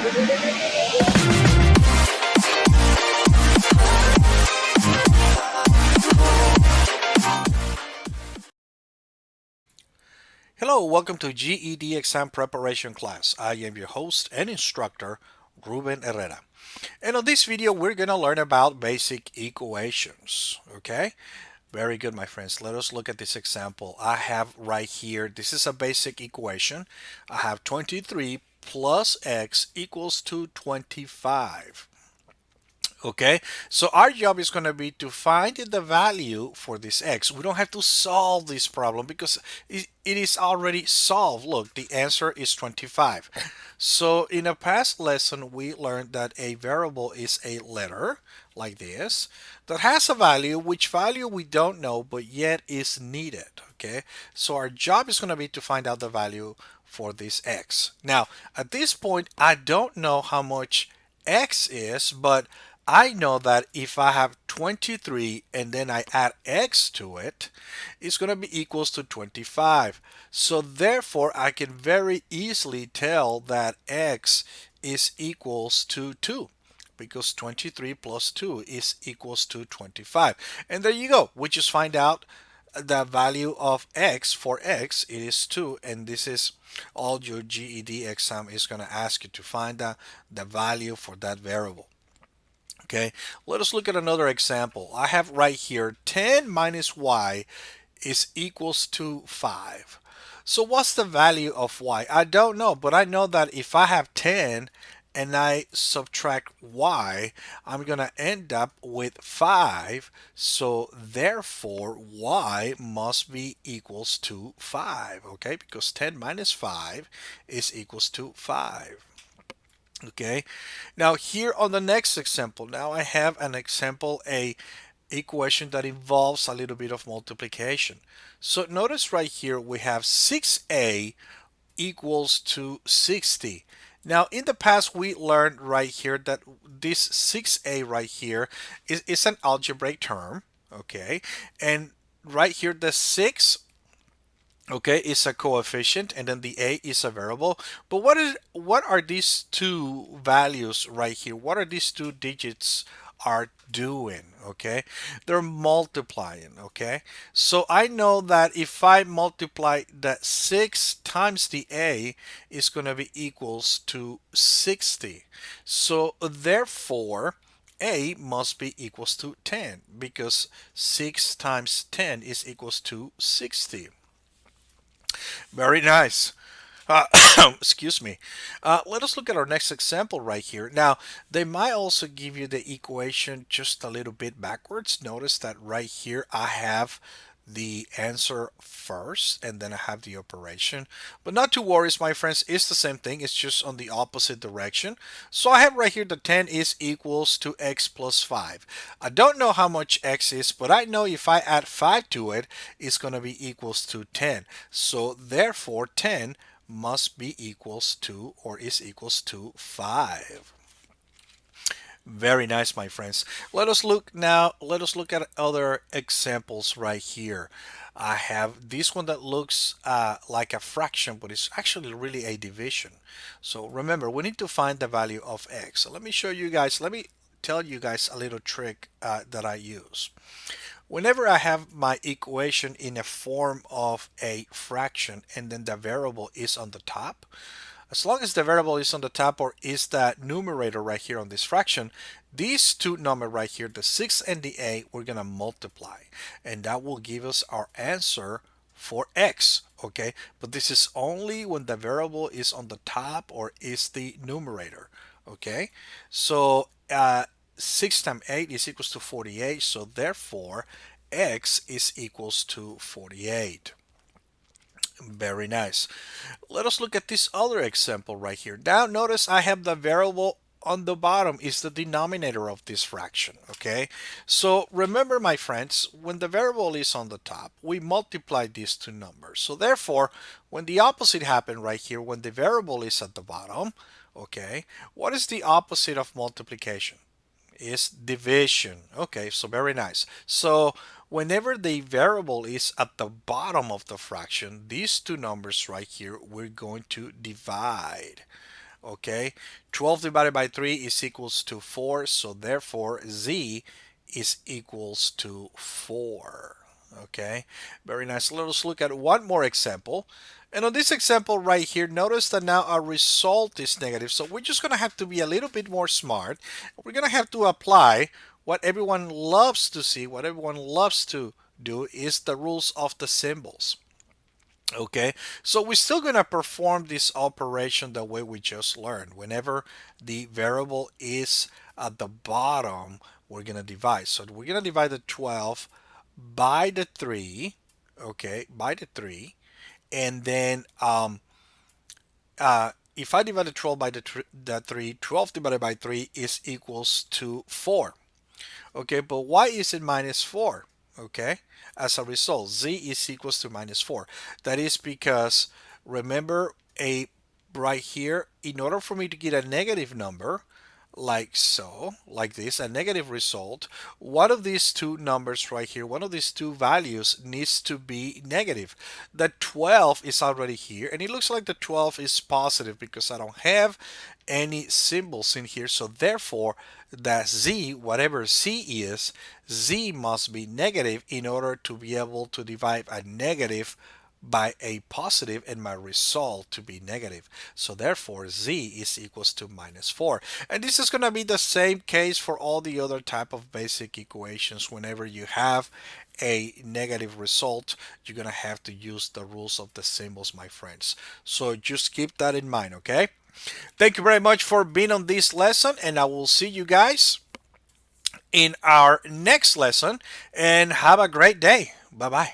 Hello, welcome to GED exam preparation class. I am your host and instructor, Ruben Herrera. And on this video, we're going to learn about basic equations. Okay? Very good, my friends. Let us look at this example. I have right here, this is a basic equation. I have 23 plus x equals to 25. Okay, so our job is going to be to find the value for this x. We don't have to solve this problem because it is already solved. Look, the answer is 25. So in a past lesson, we learned that a variable is a letter like this that has a value, which value we don't know, but yet is needed. Okay, so our job is going to be to find out the value for this x. Now, at this point, I don't know how much x is, but I know that if I have 23 and then I add x to it, it's going to be equals to 25. So therefore, I can very easily tell that x is equals to 2 because 23 plus 2 is equals to 25. And there you go. We just find out the value of x. For x, it is 2, and this is all your GED exam is going to ask you to find the value for that variable. Okay, let us look at another example. I have right here 10 minus y is equals to 5. So what's the value of y? I don't know, but I know that if I have 10 and I subtract y, I'm going to end up with 5. So therefore, y must be equals to 5, okay? Because 10 minus 5 is equals to 5. Okay, now here on the next example, now I have an example, a equation that involves a little bit of multiplication. So notice right here we have 6a equals to 60. Now in the past we learned right here that this 6a right here is an algebraic term, okay, and right here the 6, okay, is a coefficient, and then the a is a variable. But what are these two values right here? What are these two digits are doing? Okay, they're multiplying. Okay, so I know that if I multiply that 6 times the a is going to be equals to 60. So therefore a must be equals to 10 because 6 times 10 is equals to 60. Very nice. Uh, excuse me. Let us look at our next example right here. Now, they might also give you the equation just a little bit backwards. Notice that right here I have the answer first and then I have the operation. But not to worry, my friends, it's the same thing. It's just on the opposite direction. So I have right here the 10 is equals to x plus 5. I don't know how much x is, but I know if I add 5 to it, it's going to be equals to 10. So therefore 10 must be equals to or is equals to 5. Very nice, my friends. Let us look now. Let us look at other examples right here. I have this one that looks like a fraction, but it's actually really a division. So remember, we need to find the value of x. So let me show you guys. Let me tell you guys a little trick that I use. Whenever I have my equation in a form of a fraction and then the variable is on the top, as long as the variable is on the top or is the numerator right here on this fraction, these two numbers right here, the 6 and the a, we're going to multiply. And that will give us our answer for x, okay? But this is only when the variable is on the top or is the numerator, okay? So 6 times 8 is equals to 48, so therefore x is equals to 48. Very nice. Let us look at this other example right here. Now notice I have the variable on the bottom is the denominator of this fraction, okay? So remember, my friends, when the variable is on the top, we multiply these two numbers. So therefore, when the opposite happens right here, when the variable is at the bottom, okay, what is the opposite of multiplication? Is division. Okay, so very nice. So whenever the variable is at the bottom of the fraction, these two numbers right here, we're going to divide. Okay, 12 divided by 3 is equals to 4, so therefore z is equals to 4. Okay, very nice. Let us look at one more example. And on this example right here, notice that now our result is negative. So we're just going to have to be a little bit more smart. We're going to have to apply what everyone loves to see, what everyone loves to do is the rules of the symbols. Okay, so we're still going to perform this operation the way we just learned. Whenever the variable is at the bottom, we're going to divide. So we're going to divide the 12 by the 3, okay, by the 3. And then if I divide the 12 by the 3, 12 divided by 3 is equals to 4. Okay, but why is it minus 4? Okay, as a result, z is equals to minus 4. That is because, remember, a right here, in order for me to get a negative number, like so, like this, a negative result, one of these two numbers right here, one of these two values needs to be negative. The 12 is already here, and it looks like the 12 is positive because I don't have any symbols in here. So therefore, that z, whatever z is, z must be negative in order to be able to divide a negative by a positive and my result to be negative. So therefore z is equals to minus 4. And this is going to be the same case for all the other type of basic equations. Whenever you have a negative result, you're going to have to use the rules of the symbols, my friends. So just keep that in mind, okay? Thank you very much for being on this lesson, and I will see you guys in our next lesson, and have a great day. Bye bye.